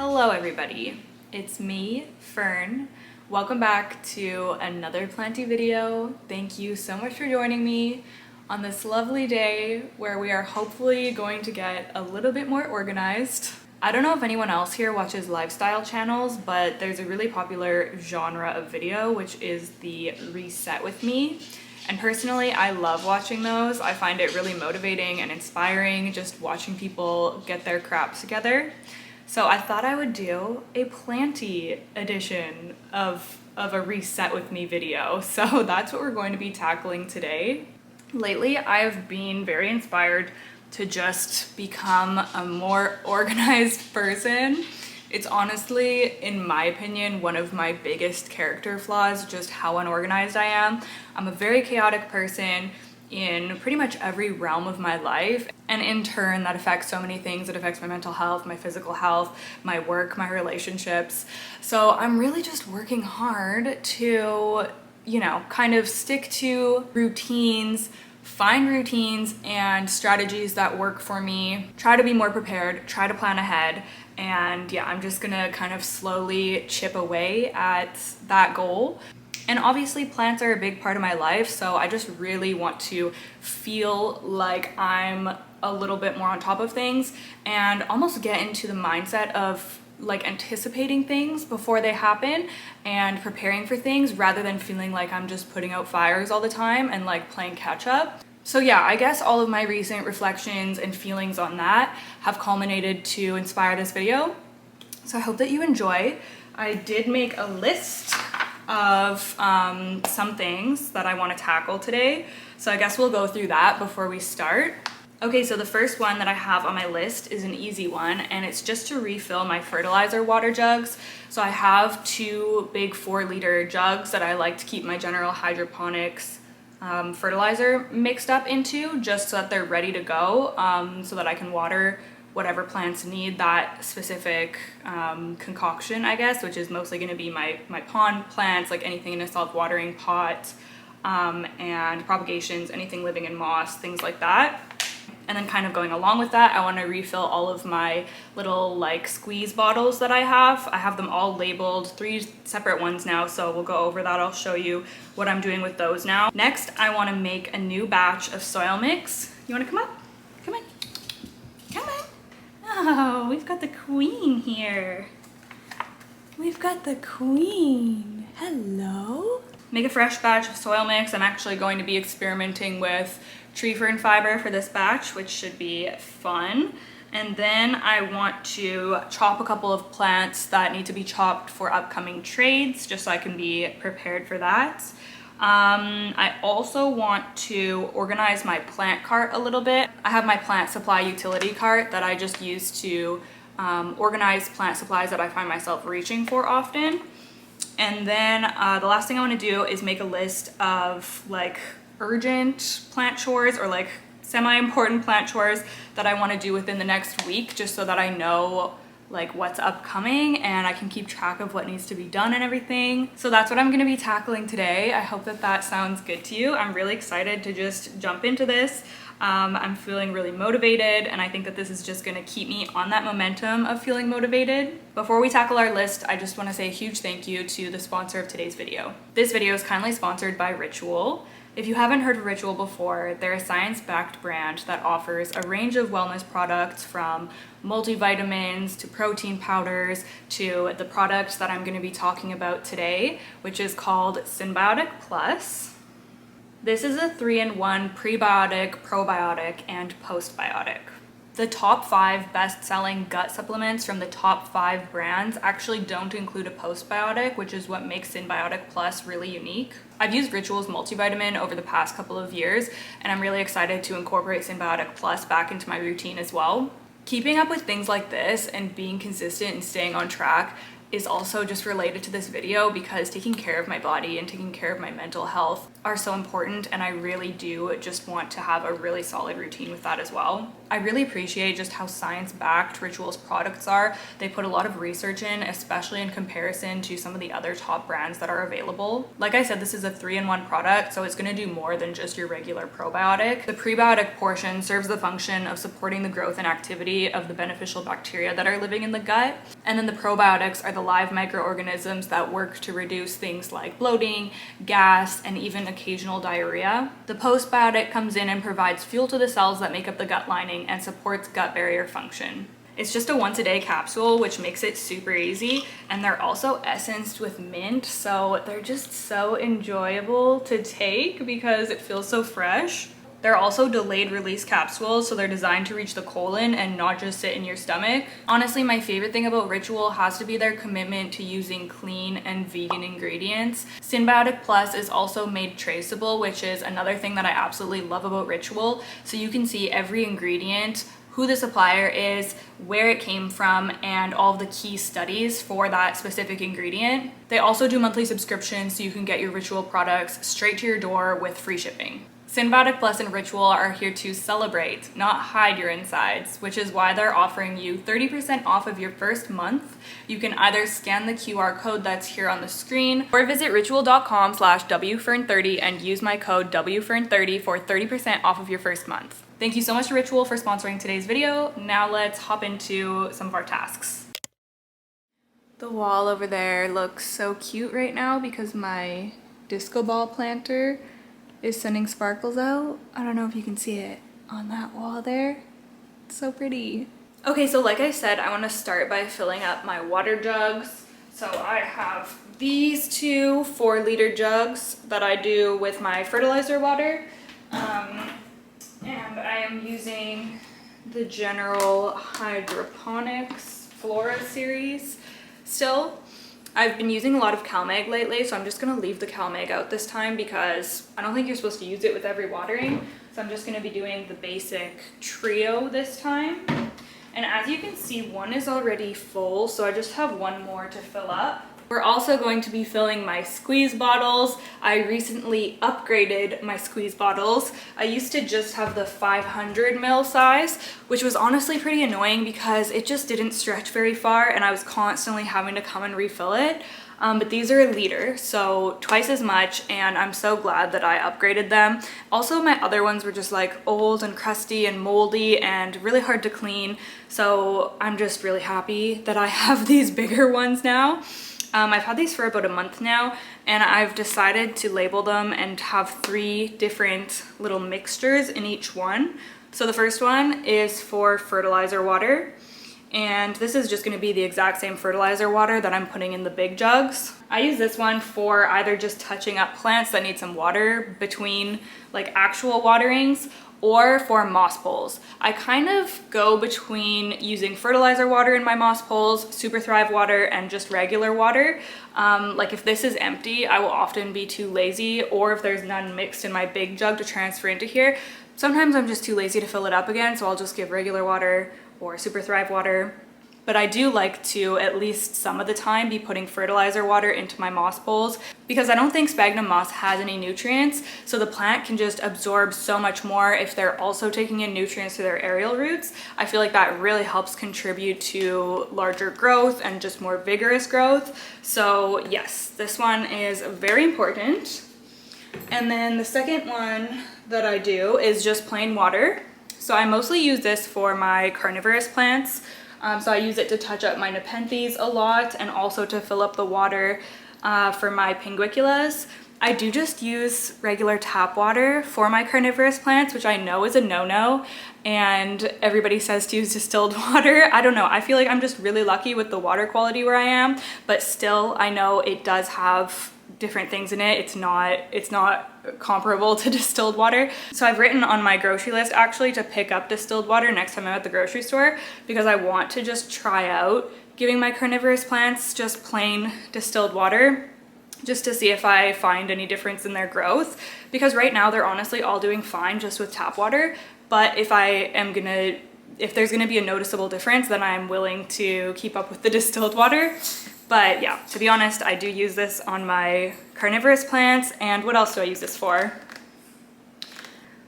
Hello everybody, it's me, Fern. Welcome back to another Plenty video. Thank you so much for joining me on this lovely day where we are hopefully going to get a little bit more organized. I don't know if anyone else here watches lifestyle channels, but there's a really popular genre of video which is the reset with me. And personally, I love watching those. I find it really motivating and inspiring just watching people get their crap together. So I thought I would do a Planty edition of a reset with me video. So that's what we're going to be tackling today. Lately, I've been very inspired to just become a more organized person. It's honestly, in my opinion, one of my biggest character flaws, just how unorganized I am. I'm a very chaotic person in pretty much every realm of my life, and in turn that affects so many things. It affects my mental health, my physical health, my work, my relationships. So I'm really just working hard to, kind of stick to routines, find routines and strategies that work for me, try to be more prepared, try to plan ahead, and yeah, I'm just gonna kind of slowly chip away at that goal. And obviously plants are a big part of my life, so I just really want to feel like I'm a little bit more on top of things and almost get into the mindset of like anticipating things before they happen and preparing for things rather than feeling like I'm just putting out fires all the time and like playing catch up. So yeah, I guess all of my recent reflections and feelings on that have culminated to inspire this video. So I hope that you enjoy. I did make a list of some things that I want to tackle today. So I guess we'll go through that before we start. Okay, so the first one that I have on my list is an easy one, and it's just to refill my fertilizer water jugs. So I have two big 4-liter jugs that I like to keep my general hydroponics fertilizer mixed up into, just so that they're ready to go, so that I can water whatever plants need that specific concoction, I guess, which is mostly going to be my pond plants, like anything in a self-watering pot, and propagations, anything living in moss, things like that. And then kind of going along with that, I want to refill all of my little like squeeze bottles that I have. I have them all labeled, 3 separate ones now, so we'll go over that. I'll show you what I'm doing with those now. Next, I want to make a new batch of soil mix. You want to come up? Come on. Come on. Oh, we've got the queen here. We've got the queen. Hello. Make a fresh batch of soil mix. I'm actually going to be experimenting with tree fern fiber for this batch, which should be fun. And then I want to chop a couple of plants that need to be chopped for upcoming trades, just so I can be prepared for that. I also want to organize my plant cart a little bit. I have my plant supply utility cart that I just use to organize plant supplies that I find myself reaching for often. And then the last thing I want to do is make a list of like urgent plant chores or like semi-important plant chores that I want to do within the next week, just so that I know like what's upcoming and I can keep track of what needs to be done and everything. So that's what I'm going to be tackling today. I hope that that sounds good to you. I'm really excited to just jump into this. I'm feeling really motivated, and I think that this is just going to keep me on that momentum of feeling motivated. Before we tackle our list, I just want to say a huge thank you to the sponsor of today's video. This video is kindly sponsored by Ritual. If you haven't heard of Ritual before, they're a science-backed brand that offers a range of wellness products, from multivitamins to protein powders to the product that I'm going to be talking about today, which is called Synbiotic Plus. This is a 3-in-1 prebiotic, probiotic, and postbiotic. The top 5 best-selling gut supplements from the top 5 brands actually don't include a postbiotic, which is what makes Synbiotic Plus really unique. I've used Ritual's multivitamin over the past couple of years, and I'm really excited to incorporate Synbiotic Plus back into my routine as well. Keeping up with things like this and being consistent and staying on track is also just related to this video because taking care of my body and taking care of my mental health are so important, and I really do just want to have a really solid routine with that as well. I really appreciate just how science-backed Ritual's products are. They put a lot of research in, especially in comparison to some of the other top brands that are available. Like I said, this is a 3-in-1 product, so it's going to do more than just your regular probiotic. The prebiotic portion serves the function of supporting the growth and activity of the beneficial bacteria that are living in the gut, and then the probiotics are the live microorganisms that work to reduce things like bloating, gas, and even occasional diarrhea. The postbiotic comes in and provides fuel to the cells that make up the gut lining and supports gut barrier function. It's just a once-a-day capsule, which makes it super easy, and they're also essenced with mint, so they're just so enjoyable to take because it feels so fresh. They're also delayed release capsules, so they're designed to reach the colon and not just sit in your stomach. Honestly, my favorite thing about Ritual has to be their commitment to using clean and vegan ingredients. Synbiotic Plus is also made traceable, which is another thing that I absolutely love about Ritual. So you can see every ingredient, who the supplier is, where it came from, and all of the key studies for that specific ingredient. They also do monthly subscriptions, so you can get your Ritual products straight to your door with free shipping. Synbiotic Plus and Ritual are here to celebrate, not hide your insides, which is why they're offering you 30% off of your first month. You can either scan the QR code that's here on the screen or visit ritual.com/wfern30 and use my code WFERN30 for 30% off of your first month. Thank you so much to Ritual for sponsoring today's video. Now let's hop into some of our tasks. The wall over there looks so cute right now because my disco ball planter is sending sparkles out. I don't know if you can see it on that wall there. It's so pretty. Okay, so like I said, I want to start by filling up my water jugs. So I have these two 4-liter jugs that I do with my fertilizer water. And I am using the General Hydroponics Flora series still. I've been using a lot of CalMag lately, so I'm just gonna leave the CalMag out this time because I don't think you're supposed to use it with every watering. So I'm just gonna be doing the basic trio this time. And as you can see, one is already full, so I just have one more to fill up. We're also going to be filling my squeeze bottles. I recently upgraded my squeeze bottles. I used to just have the 500 ml size, which was honestly pretty annoying because it just didn't stretch very far and I was constantly having to come and refill it. But these are 1 liter, so twice as much, and I'm so glad that I upgraded them. Also, my other ones were just like old and crusty and moldy and really hard to clean, so I'm just really happy that I have these bigger ones now. I've had these for about a month now, and I've decided to label them and have 3 different little mixtures in each one. So the first one is for fertilizer water, and this is just going to be the exact same fertilizer water that I'm putting in the big jugs. I use this one for either just touching up plants that need some water between like actual waterings, or for moss poles. I kind of go between using fertilizer water in my moss poles, Super Thrive water, and just regular water. Like if this is empty, I will often be too lazy, or if there's none mixed in my big jug to transfer into here, sometimes I'm just too lazy to fill it up again, so I'll just give regular water or Super Thrive water. But I do like to, at least some of the time, be putting fertilizer water into my moss poles because I don't think sphagnum moss has any nutrients, so the plant can just absorb so much more if they're also taking in nutrients through their aerial roots. I feel like that really helps contribute to larger growth and just more vigorous growth. So yes, this one is very important. And then the second one that I do is just plain water. So I mostly use this for my carnivorous plants. So I use it to touch up my nepenthes a lot and also to fill up the water for my pinguiculas. I do just use regular tap water for my carnivorous plants, which I know is a no-no, and everybody says to use distilled water. I don't know, I feel like I'm just really lucky with the water quality where I am, but still I know it does have different things in it. It's not comparable to distilled water. So I've written on my grocery list actually to pick up distilled water next time I'm at the grocery store because I want to just try out giving my carnivorous plants just plain distilled water just to see if I find any difference in their growth, because right now they're honestly all doing fine just with tap water. But if there's gonna be a noticeable difference, then I'm willing to keep up with the distilled water. But yeah, to be honest, I do use this on my carnivorous plants. And what else do I use this for?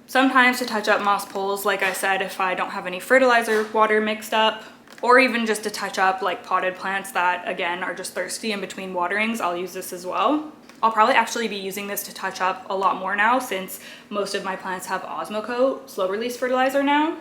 Sometimes to touch up moss poles, like I said, if I don't have any fertilizer water mixed up, or even just to touch up like potted plants that again are just thirsty in between waterings, I'll use this as well. I'll probably actually be using this to touch up a lot more now since most of my plants have Osmocote slow release fertilizer now.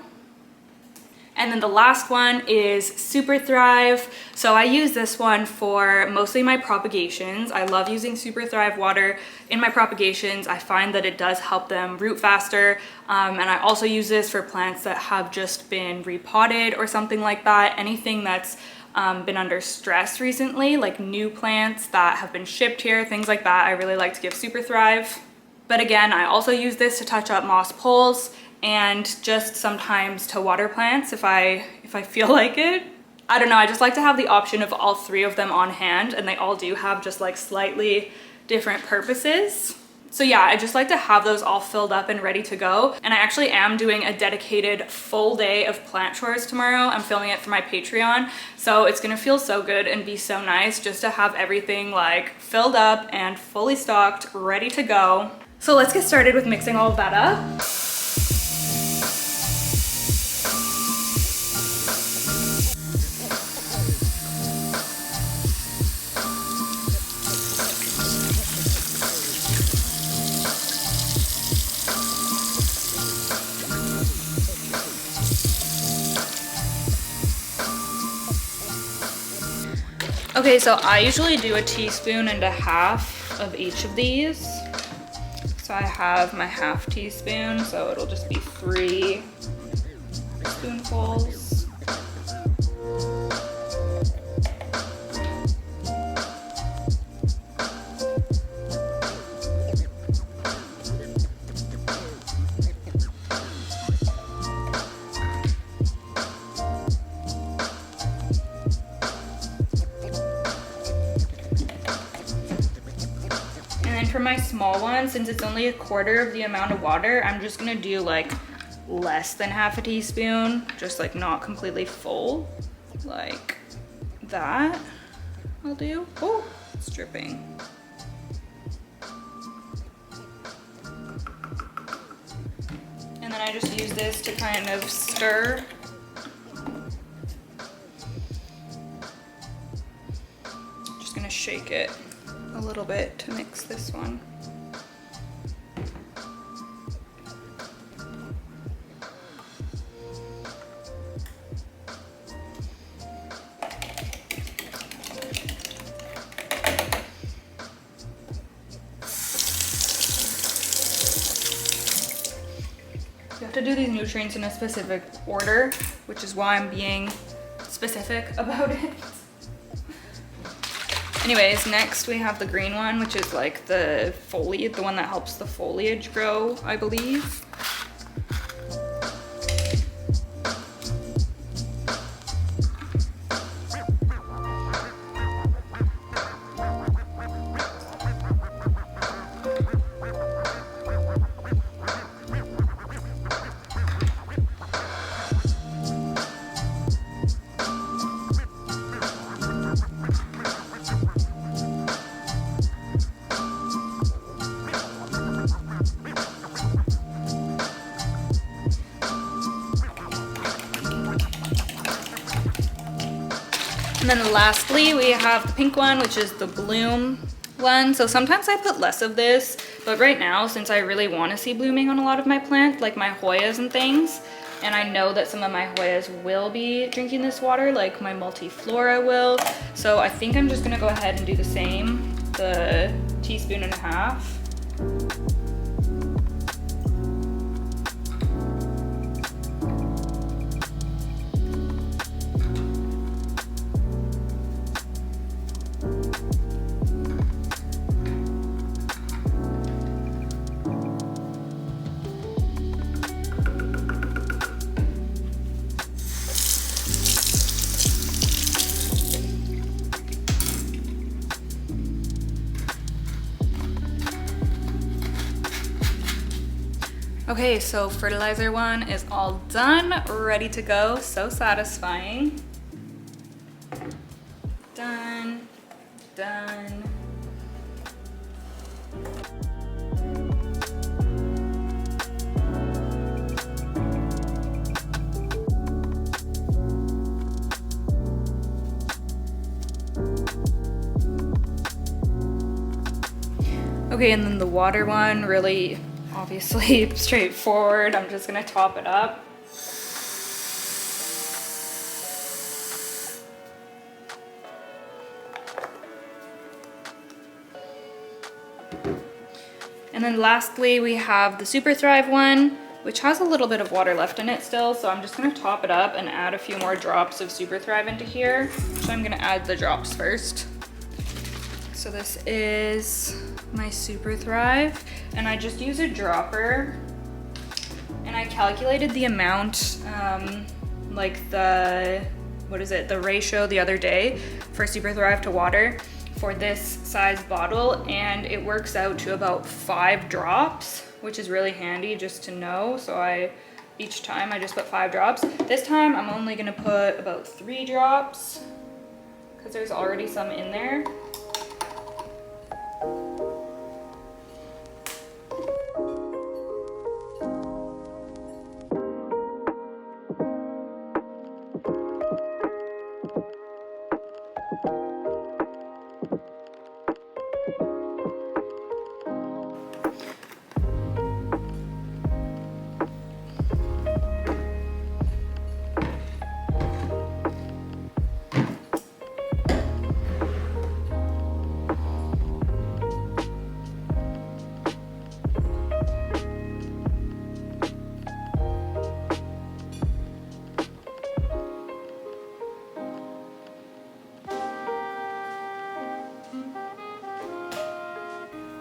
And then the last one is Super Thrive. So I use this one for mostly my propagations. I love using Super Thrive water in my propagations. I find that it does help them root faster. And I also use this for plants that have just been repotted or something like that. Anything that's been under stress recently, like new plants that have been shipped here, things like that, I really like to give Super Thrive. But again, I also use this to touch up moss poles and just sometimes to water plants if I feel like it. I don't know, I just like to have the option of all three of them on hand, and they all do have just like slightly different purposes. So yeah, I just like to have those all filled up and ready to go. And I actually am doing a dedicated full day of plant chores tomorrow. I'm filming it for my Patreon. So it's gonna feel so good and be so nice just to have everything like filled up and fully stocked, ready to go. So let's get started with mixing all of that up. Okay, so I usually do 1.5 teaspoons of each of these. So I have my 1/2 teaspoon, so it'll just be 3 spoonfuls. For my small one, since it's only 1/4 of the amount of water, I'm just gonna do like less than 1/2 teaspoon, just like not completely full, like that. I'll do. Oh, it's dripping. And then I just use this to kind of stir. Just gonna shake it a little bit to mix this one. You have to do these nutrients in a specific order, which is why I'm being specific about it. Anyways, next we have the green one, which is like the foliage, the one that helps the foliage grow, I believe. And then lastly, we have the pink one, which is the bloom one. So sometimes I put less of this, but right now, since I really want to see blooming on a lot of my plants, like my Hoyas and things, and I know that some of my Hoyas will be drinking this water, like my multiflora will. So I think I'm just gonna go ahead and do the same, the 1.5 teaspoons. Okay, so fertilizer one is all done, ready to go. So satisfying. Done. done. Okay, and then the water one, really obviously straightforward. I'm just gonna top it up. And then lastly, we have the Super Thrive one, which has a little bit of water left in it still, so I'm just gonna top it up and add a few more drops of Super Thrive into here. So I'm gonna add the drops first. So this is my Super Thrive, and I just use a dropper, and I calculated the amount, like the ratio the other day for Super Thrive to water for this size bottle, and it works out to about 5 drops, which is really handy just to know. So each time I just put 5 drops. This time I'm only gonna put about 3 drops because there's already some in there.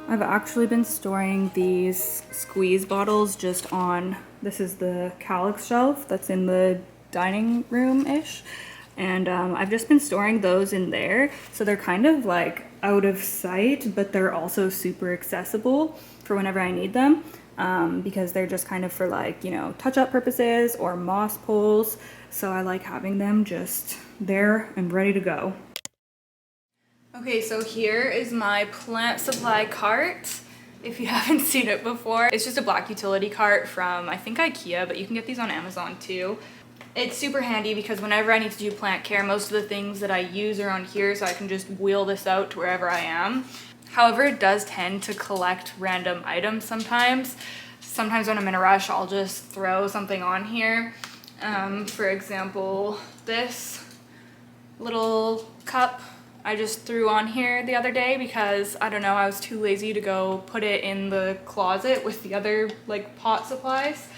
I've actually been storing these squeeze bottles just on, this is the calyx shelf that's in the dining room-ish. And I've just been storing those in there. So they're kind of like out of sight, but they're also super accessible for whenever I need them. Because they're just kind of for like, you know, touch-up purposes or moss pulls. So I like having them just there and ready to go. Okay, so here is my plant supply cart. If you haven't seen it before, it's just a black utility cart from, I think, IKEA, but you can get these on Amazon too. It's super handy because whenever I need to do plant care, most of the things that I use are on here, so I can just wheel this out to wherever I am. However, it does tend to collect random items sometimes. Sometimes when I'm in a rush, I'll just throw something on here. For example, this little cup I just threw on here the other day because, I don't know, I was too lazy to go put it in the closet with the other like pot supplies.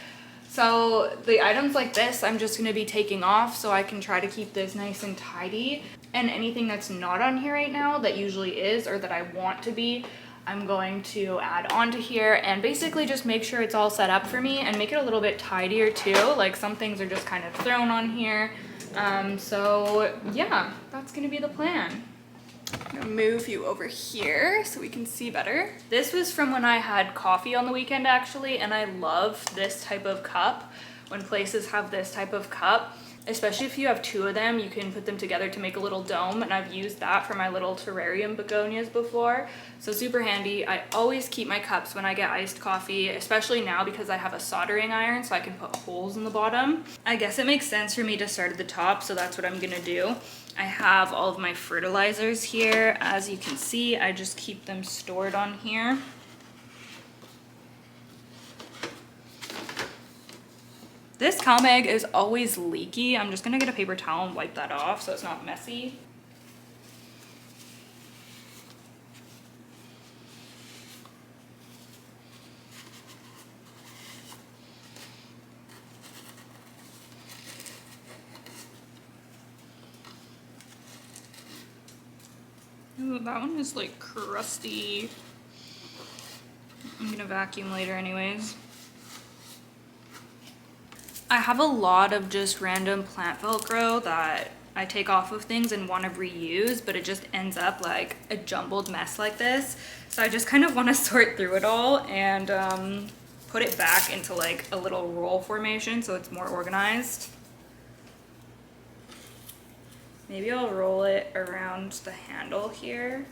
So the items like this I'm just going to be taking off so I can try to keep this nice and tidy. And anything that's not on here right now that usually is or that I want to be, I'm going to add onto here and basically just make sure it's all set up for me and make it a little bit tidier too. Like some things are just kind of thrown on here. So yeah, that's going to be the plan. I'm gonna move you over here so we can see better. This was from when I had coffee on the weekend actually, and I love this type of cup. When places have this type of cup, especially if you have 2 of them, you can put them together to make a little dome, and I've used that for my little terrarium begonias before. So super handy. I always keep my cups when I get iced coffee, especially now because I have a soldering iron so I can put holes in the bottom. I guess it makes sense for me to start at the top, so that's what I'm gonna do. I have all of my fertilizers here. As you can see, I just keep them stored on here. This CalMag is always leaky. I'm just gonna get a paper towel and wipe that off so it's not messy. Ooh, that one is like crusty. I'm gonna vacuum later anyways. I have a lot of just random plant Velcro that I take off of things and want to reuse, but it just ends up like a jumbled mess like this. So I just kind of want to sort through it all and put it back into like a little roll formation so it's more organized. Maybe I'll roll it around the handle here.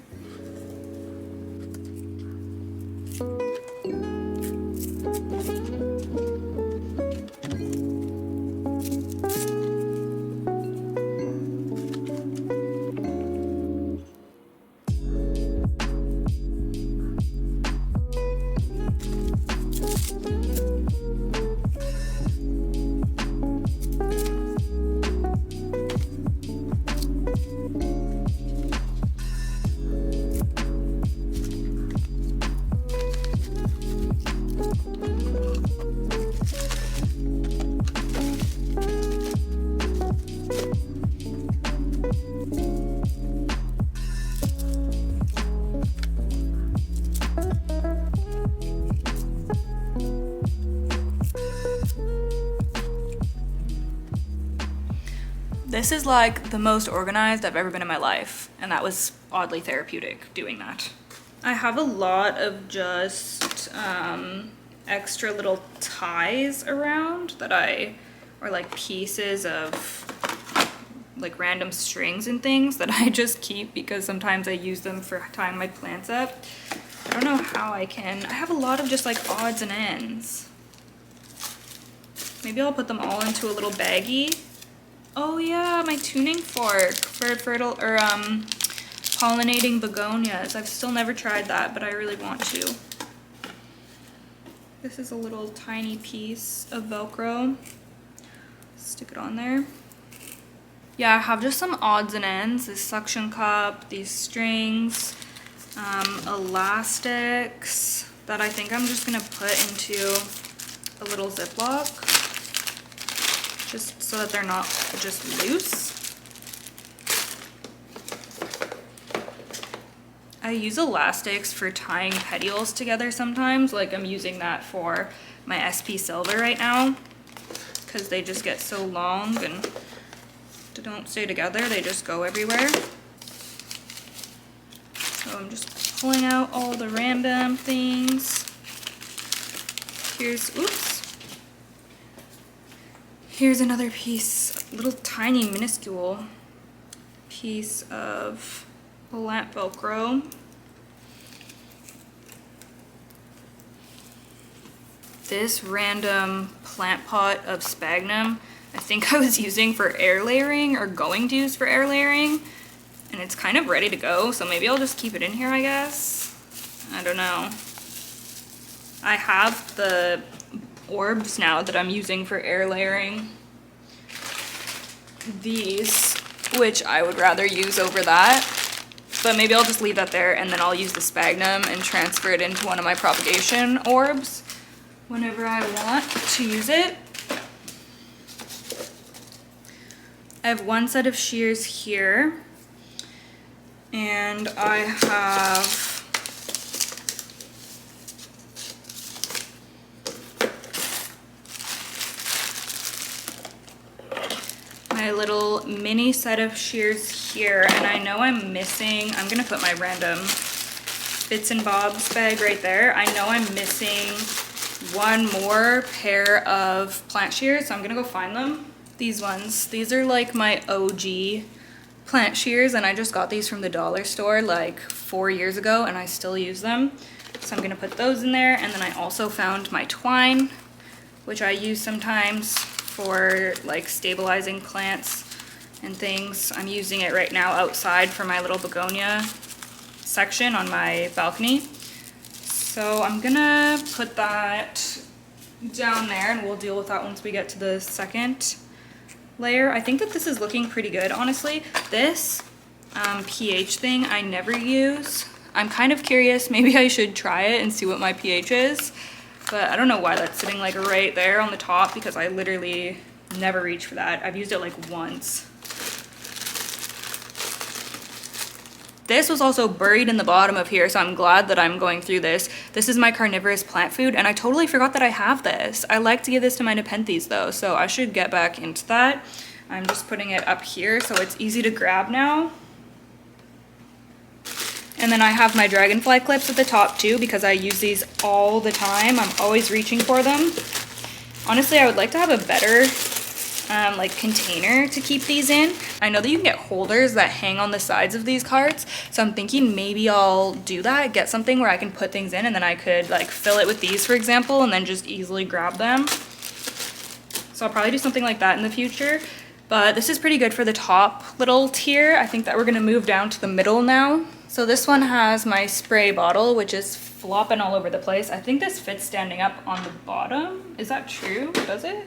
This is like the most organized I've ever been in my life, and that was oddly therapeutic doing that. I have a lot of just extra little ties around that or like pieces of like random strings and things that I just keep because sometimes I use them for tying my plants up. I don't know how I have a lot of just like odds and ends. Maybe I'll put them all into a little baggie. Oh yeah, my tuning fork for pollinating begonias. I've still never tried that, but I really want to. This is a little tiny piece of Velcro. Stick it on there. Yeah, I have just some odds and ends. This suction cup, these strings, elastics that I think I'm just gonna put into a little Ziploc, just so that they're not just loose. I use elastics for tying petioles together sometimes, like I'm using that for my SP Silver right now, because they just get so long and they don't stay together, they just go everywhere. So I'm just pulling out all the random things. Here's another piece, a little tiny minuscule piece of plant Velcro. This random plant pot of sphagnum, I think I was using for air layering or going to use for air layering, and it's kind of ready to go, so maybe I'll just keep it in here, I guess. I don't know. I have the orbs now that I'm using for air layering. These, which I would rather use over that, but maybe I'll just leave that there and then I'll use the sphagnum and transfer it into one of my propagation orbs whenever I want to use it. I have one set of shears here, and I have my little mini set of shears here, and I know I'm gonna put my random bits and bobs bag right there. I know I'm missing one more pair of plant shears, so I'm gonna go find them. These ones, these are like my OG plant shears, and I just got these from the dollar store like 4 years ago, and I still use them. So I'm gonna put those in there, and then I also found my twine, which I use sometimes for like stabilizing plants and things. I'm using it right now outside for my little begonia section on my balcony. So I'm gonna put that down there, and we'll deal with that once we get to the second layer. I think that this is looking pretty good, honestly. This pH thing I never use. I'm kind of curious, maybe I should try it and see what my pH is. But I don't know why that's sitting like right there on the top, because I literally never reach for that. I've used it like once. This was also buried in the bottom of here, so I'm glad that I'm going through this. This is my carnivorous plant food, and I totally forgot that I have this. I like to give this to my Nepenthes though, so I should get back into that. I'm just putting it up here so it's easy to grab now. And then I have my dragonfly clips at the top too, because I use these all the time. I'm always reaching for them. Honestly, I would like to have a better like container to keep these in. I know that you can get holders that hang on the sides of these carts, so I'm thinking maybe I'll do that, get something where I can put things in, and then I could like fill it with these, for example, and then just easily grab them. So I'll probably do something like that in the future. But this is pretty good for the top little tier. I think that we're gonna move down to the middle now. So this one has my spray bottle, which is flopping all over the place. I think this fits standing up on the bottom. Is that true? Does it?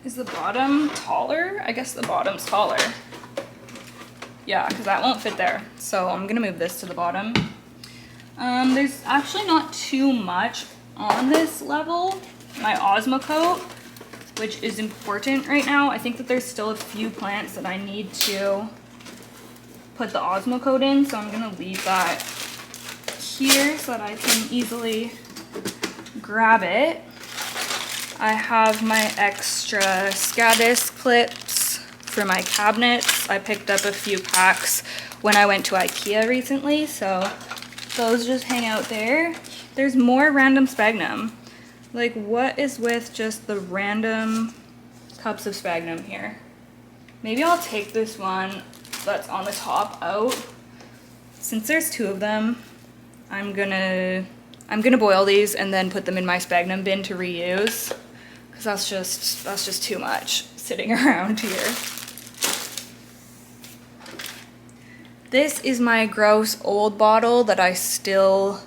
Is the bottom taller? I guess the bottom's taller. Yeah, because that won't fit there. So I'm gonna move this to the bottom. There's actually not too much on this level. My Osmocote, which is important right now. I think that there's still a few plants that I need to put the Osmocote in, so I'm gonna leave that here so that I can easily grab it. I have my extra Scadis clips for my cabinets. I picked up a few packs when I went to IKEA recently, so those just hang out there. There's more random sphagnum. Like, what is with just the random cups of sphagnum here? Maybe I'll take this one that's on the top out. Since there's two of them, I'm gonna boil these and then put them in my sphagnum bin to reuse, because that's just too much sitting around here. This is my gross old bottle that I still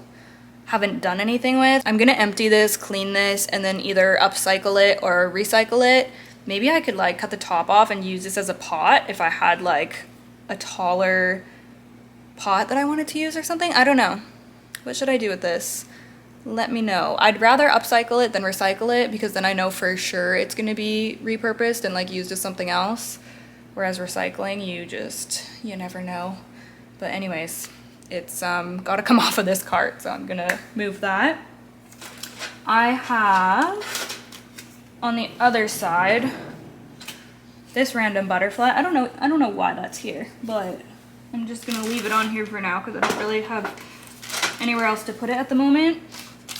haven't done anything with. I'm gonna empty this, clean this, and then either upcycle it or recycle it. Maybe I could like cut the top off and use this as a pot if I had like a taller pot that I wanted to use or something. I don't know. What should I do with this? Let me know. I'd rather upcycle it than recycle it, because then I know for sure it's gonna be repurposed and like used as something else. Whereas recycling, you never know. But anyways, it's gotta come off of this cart, so I'm gonna move that. I have on the other side this random butterfly. I don't know why that's here, but I'm just gonna leave it on here for now because I don't really have anywhere else to put it at the moment.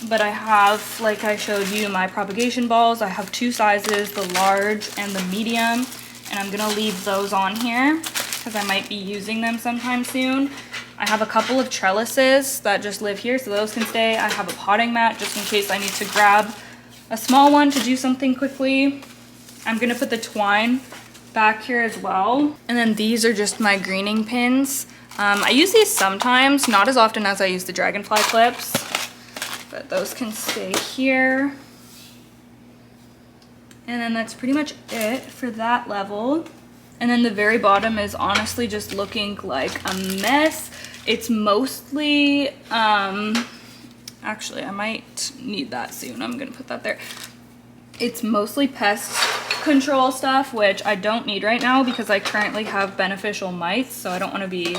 But I have, like I showed you, my propagation balls. I have two sizes, the large and the medium, and I'm gonna leave those on here because I might be using them sometime soon. I have a couple of trellises that just live here, so those can stay. I have a potting mat just in case I need to grab a small one to do something quickly. I'm gonna put the twine back here as well. And then these are just my greening pins. I use these sometimes, not as often as I use the dragonfly clips, but those can stay here. And then that's pretty much it for that level. And then the very bottom is honestly just looking like a mess. It's mostly, actually I might need that soon. I'm gonna put that there. It's mostly pest control stuff, which I don't need right now because I currently have beneficial mites, so I don't wanna be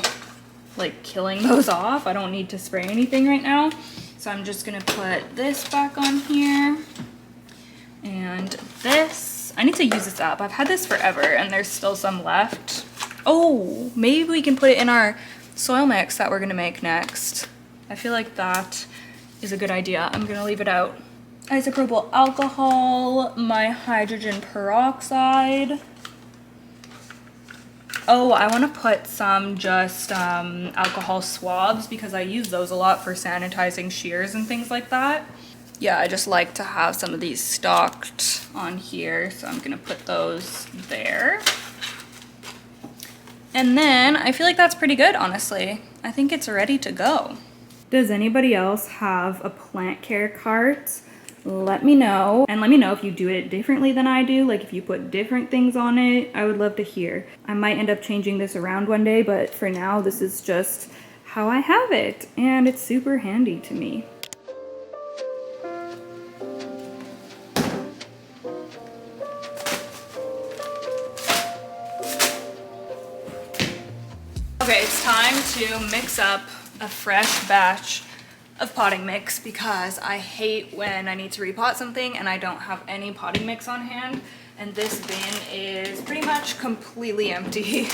like killing those off. I don't need to spray anything right now. So I'm just gonna put this back on here. And this, I need to use this up. I've had this forever and there's still some left. Oh, maybe we can put it in our soil mix that we're gonna make next. I feel like that is a good idea. I'm gonna leave it out. Isopropyl alcohol, my hydrogen peroxide. Oh, I wanna put some just alcohol swabs because I use those a lot for sanitizing shears and things like that. Yeah, I just like to have some of these stocked on here, so I'm gonna put those there. And then I feel like that's pretty good, honestly. I think it's ready to go. Does anybody else have a plant care cart? Let me know. And let me know if you do it differently than I do, like if you put different things on it. I would love to hear. I might end up changing this around one day, but for now, this is just how I have it. And it's super handy to me. Okay, it's time to mix up a fresh batch of potting mix because I hate when I need to repot something and I don't have any potting mix on hand, and this bin is pretty much completely empty.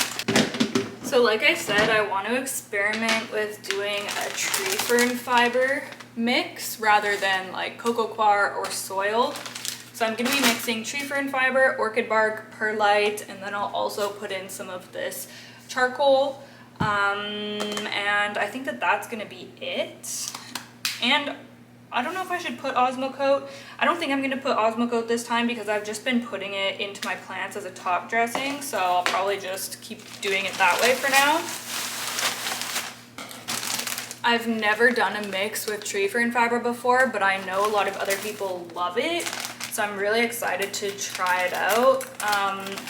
So like I said, I want to experiment with doing a tree fern fiber mix rather than like coco coir or soil. So I'm gonna be mixing tree fern fiber, orchid bark, perlite, and then I'll also put in some of this charcoal. And I think that that's gonna be it. And I don't know if I should put Osmocote. I don't think I'm gonna put Osmocote this time because I've just been putting it into my plants as a top dressing, so I'll probably just keep doing it that way for now. I've never done a mix with tree fern fiber before, but I know a lot of other people love it, so I'm really excited to try it out.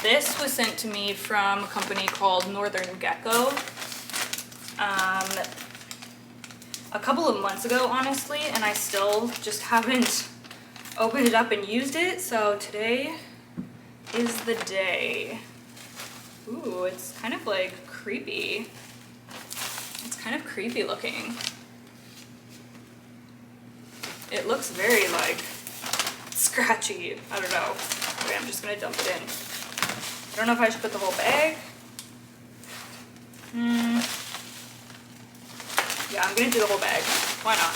This was sent to me from a company called Northern Gecko. A couple of months ago, honestly, and I still just haven't opened it up and used it, so today is the day. Ooh, it's kind of like creepy. It's kind of creepy looking. It looks very like scratchy. I don't know. Okay, I'm just gonna dump it in. I don't know if I should put the whole bag. Yeah, I'm gonna do the whole bag. Why not?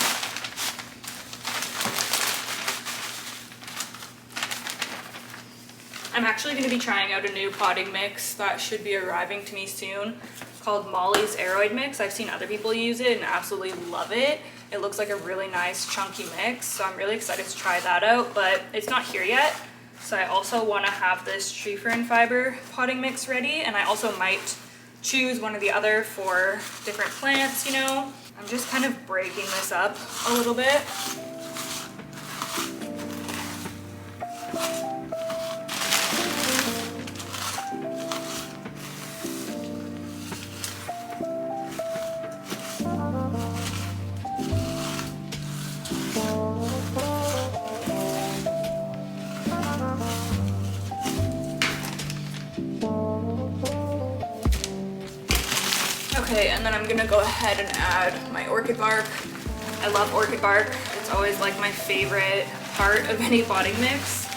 I'm actually gonna be trying out a new potting mix that should be arriving to me soon called Molly's Aeroid Mix. I've seen other people use it and absolutely love it. It looks like a really nice chunky mix, so I'm really excited to try that out, but it's not here yet. So I also wanna have this tree fern fiber potting mix ready, and I also might choose one or the other for different plants, you know. I'm just kind of breaking this up a little bit. Okay, and then I'm gonna go ahead and add my orchid bark. I love orchid bark. It's always like my favorite part of any potting mix.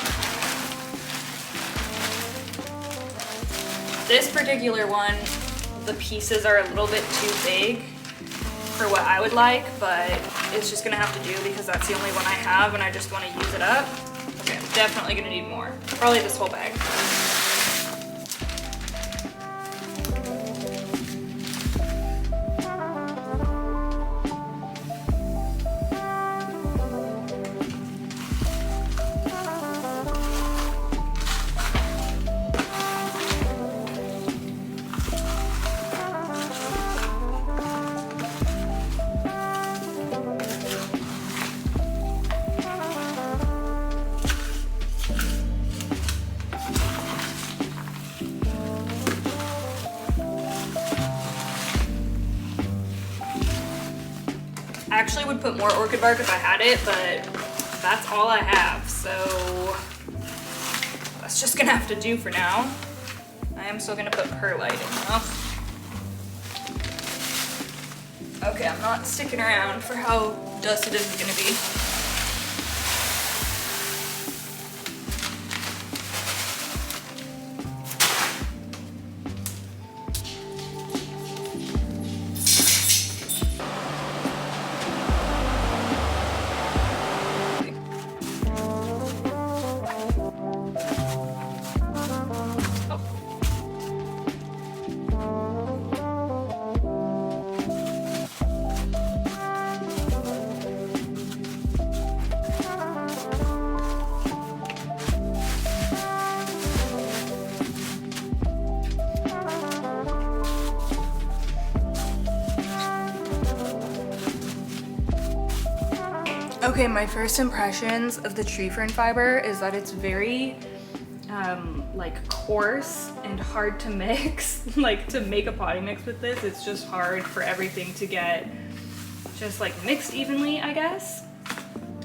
This particular one, the pieces are a little bit too big for what I would like, but it's just gonna have to do because that's the only one I have and I just wanna use it up. Okay, I'm definitely gonna need more. Probably this whole bag. I actually would put more orchid bark if I had it, but that's all I have, so that's just gonna have to do for now. I am still gonna put perlite in though. Okay, I'm not sticking around for how dusty this is gonna be. Okay, my first impressions of the tree fern fiber is that it's very like coarse and hard to mix. Like to make a potting mix with this, it's just hard for everything to get just like mixed evenly, I guess.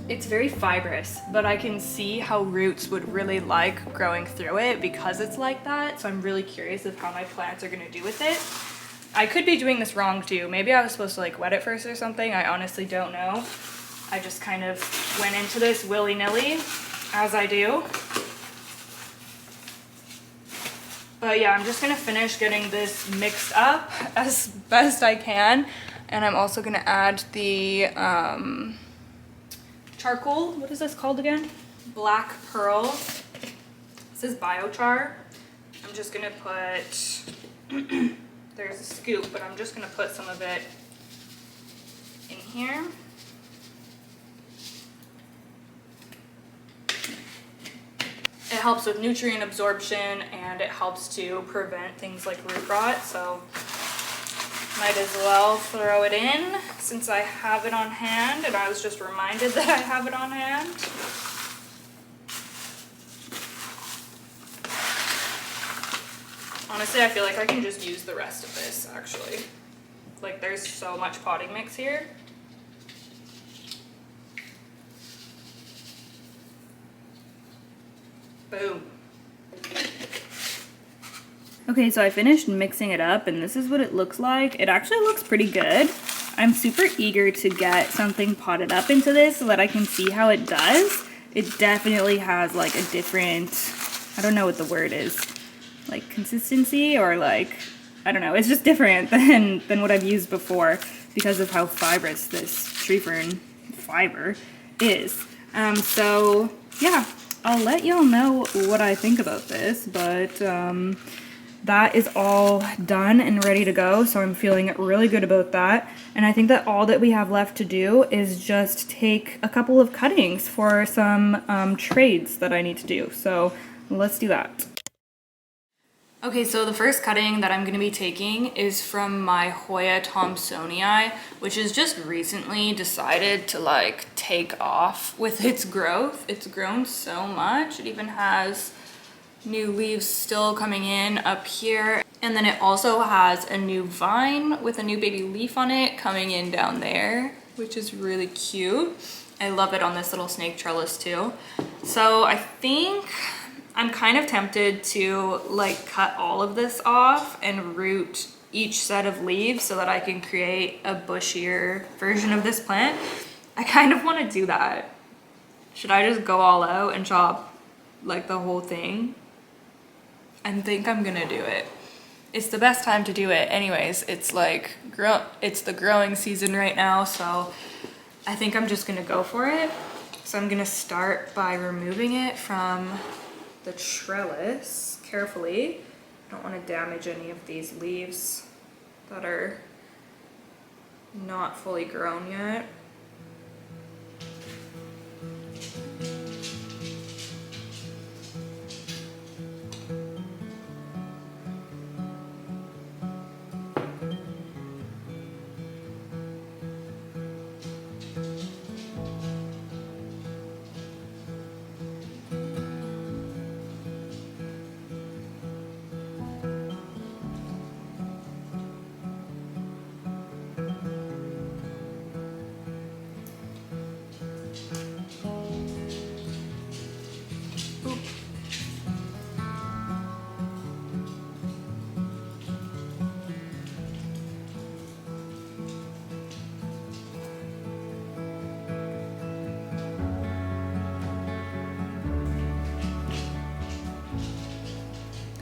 It's very fibrous, but I can see how roots would really like growing through it because it's like that. So I'm really curious of how my plants are gonna do with it. I could be doing this wrong too. Maybe I was supposed to like wet it first or something. I honestly don't know. I just kind of went into this willy-nilly, as I do. But yeah, I'm just gonna finish getting this mixed up as best I can. And I'm also gonna add the charcoal. What is this called again? black pearl. This is biochar. I'm just gonna put, there's a scoop, but I'm just gonna put some of it in here. It helps with nutrient absorption and it helps to prevent things like root rot, so might as well throw it in since I have it on hand, and I was just reminded that I have it on hand. Honestly, I feel like I can just use the rest of this, actually. Like, there's so much potting mix here. Boom. Okay, so I finished mixing it up and this is what it looks like. It actually looks pretty good. I'm super eager to get something potted up into this so that I can see how it does. It definitely has like a different, I don't know what the word is, like consistency or like, I don't know. It's just different than what I've used before because of how fibrous this tree fern fiber is. So yeah, I'll let y'all know what I think about this, but that is all done and ready to go, so I'm feeling really good about that. And I think that all that we have left to do is just take a couple of cuttings for some trades that I need to do. So let's do that. Okay, so the first cutting that I'm going to be taking is from my Hoya Thomsonii, which has just recently decided to like take off with its growth. It's grown so much. It even has new leaves still coming in up here. And then it also has a new vine with a new baby leaf on it coming in down there, which is really cute. I love it on this little snake trellis too. So I think I'm kind of tempted to like cut all of this off and root each set of leaves so that I can create a bushier version of this plant. I kind of want to do that. Should I just go all out and chop like the whole thing? I think I'm gonna do it. It's the best time to do it anyways. It's like it's the growing season right now, so I think I'm just gonna go for it. So I'm gonna start by removing it from the trellis carefully. I don't want to damage any of these leaves that are not fully grown yet.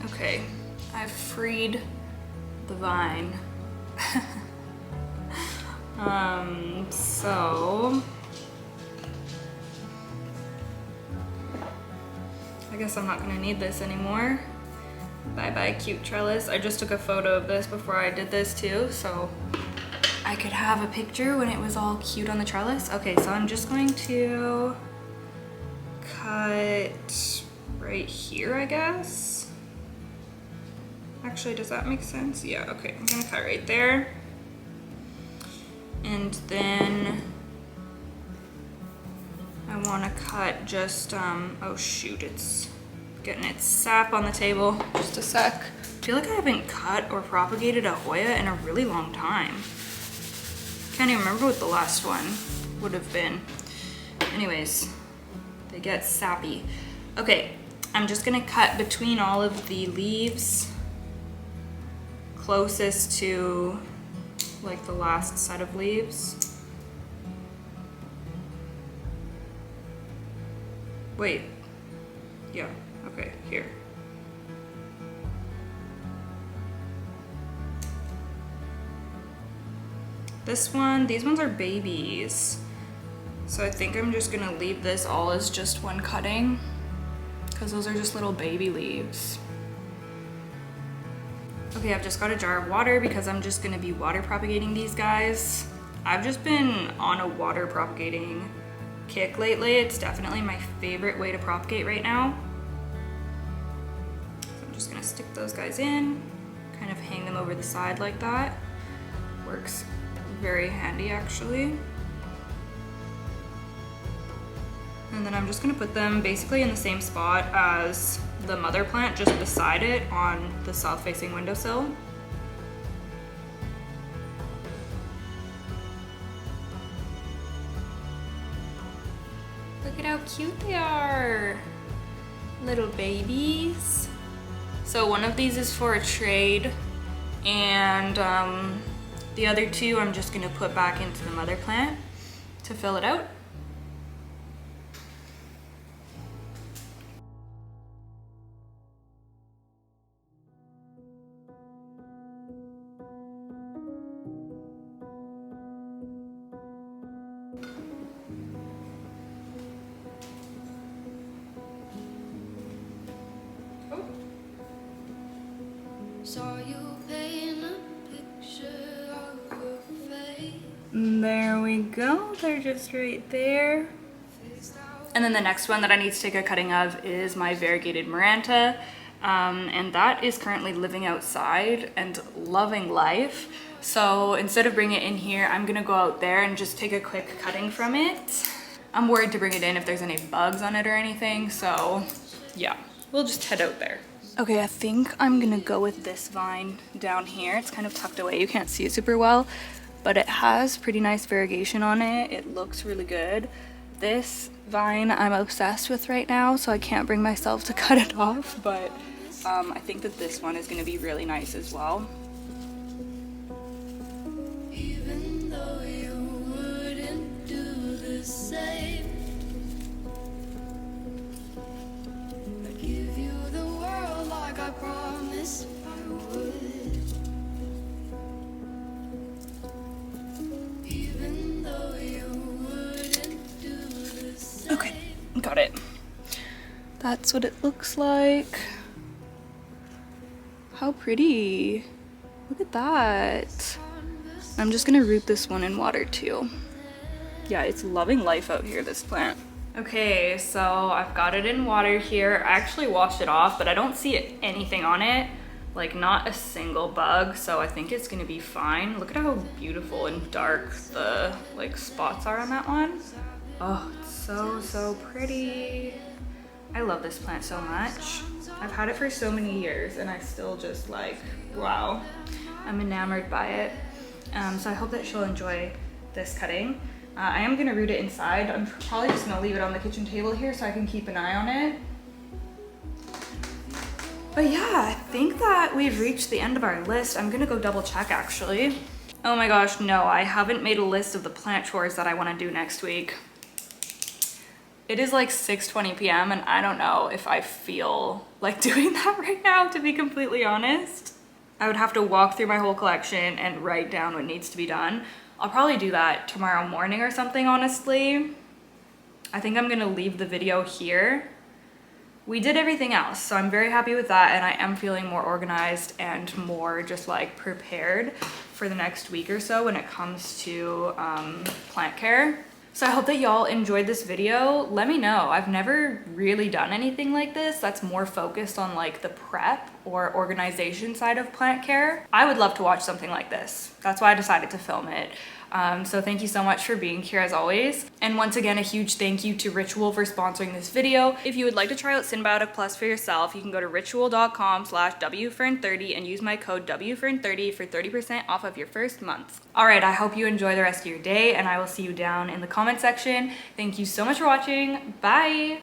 Okay, I've freed the vine. So I guess I'm not gonna need this anymore. Bye bye cute trellis. I just took a photo of this before I did this too, so I could have a picture when it was all cute on the trellis. Okay, so I'm just going to cut right here, I guess. Actually, does that make sense? Yeah, okay, I'm gonna cut right there. And then I wanna cut just, oh shoot, it's getting its sap on the table. Just a sec. I feel like I haven't cut or propagated a Hoya in a really long time. Can't even remember what the last one would have been. Anyways, they get sappy. Okay, I'm just gonna cut between all of the leaves closest to like the last set of leaves. Wait, yeah, okay, here. This one, these ones are babies. So I think I'm just gonna leave this all as just one cutting because those are just little baby leaves. Okay, I've just got a jar of water because I'm just gonna be water propagating these guys. I've just been on a water propagating kick lately. It's definitely my favorite way to propagate right now. So I'm just gonna stick those guys in, kind of hang them over the side like that. Works very handy actually. And then I'm just gonna put them basically in the same spot as the mother plant, just beside it on the south facing windowsill. Look at how cute they are, little babies. So one of these is for a trade, and the other two I'm just gonna put back into the mother plant to fill it out. Saw you paint a picture of a face. There we go, they're just right there. And then the next one that I need to take a cutting of is my variegated Maranta. And that is currently living outside and loving life. So instead of bringing it in here, I'm gonna go out there and just take a quick cutting from it. I'm worried to bring it in if there's any bugs on it or anything, so yeah, we'll just head out there. Okay, I think I'm gonna go with this vine down here. It's kind of tucked away, you can't see it super well, but it has pretty nice variegation on it. It looks really good. This vine I'm obsessed with right now, so I can't bring myself to cut it off, but I think that this one is gonna be really nice as well. Even though you wouldn't do the same, I'd give you the world like I promised I would. Even though you wouldn't do the same. Okay, got it. That's what it looks like. How pretty. Look at that. I'm just gonna root this one in water too. Yeah, it's loving life out here, this plant. Okay, so I've got it in water here. I actually washed it off, but I don't see anything on it. Like not a single bug, so I think it's gonna be fine. Look at how beautiful and dark the like spots are on that one. Oh, it's so pretty. I love this plant so much. I've had it for so many years and I still just like, wow, I'm enamored by it. So I hope that she'll enjoy this cutting. I am gonna root it inside. I'm probably just gonna leave it on the kitchen table here so I can keep an eye on it. But yeah, I think that we've reached the end of our list. I'm gonna go double check actually. Oh my gosh, no, I haven't made a list of the plant chores that I wanna do next week. It is like 6:20 p.m. and I don't know if I feel like doing that right now, to be completely honest. I would have to walk through my whole collection and write down what needs to be done. I'll probably do that tomorrow morning or something, honestly. I think I'm gonna leave the video here. We did everything else, so I'm very happy with that, and I am feeling more organized and more just like prepared for the next week or so when it comes to plant care. So I hope that y'all enjoyed this video. Let me know. I've never really done anything like this that's more focused on like the prep or organization side of plant care. I would love to watch something like this. That's why I decided to film it. So thank you so much for being here as always. And once again, a huge thank you to Ritual for sponsoring this video. If you would like to try out Synbiotic Plus for yourself, you can go to ritual.com/wfern30 and use my code WFERN30 for 30% off of your first month. All right, I hope you enjoy the rest of your day and I will see you down in the comment section. Thank you so much for watching. Bye.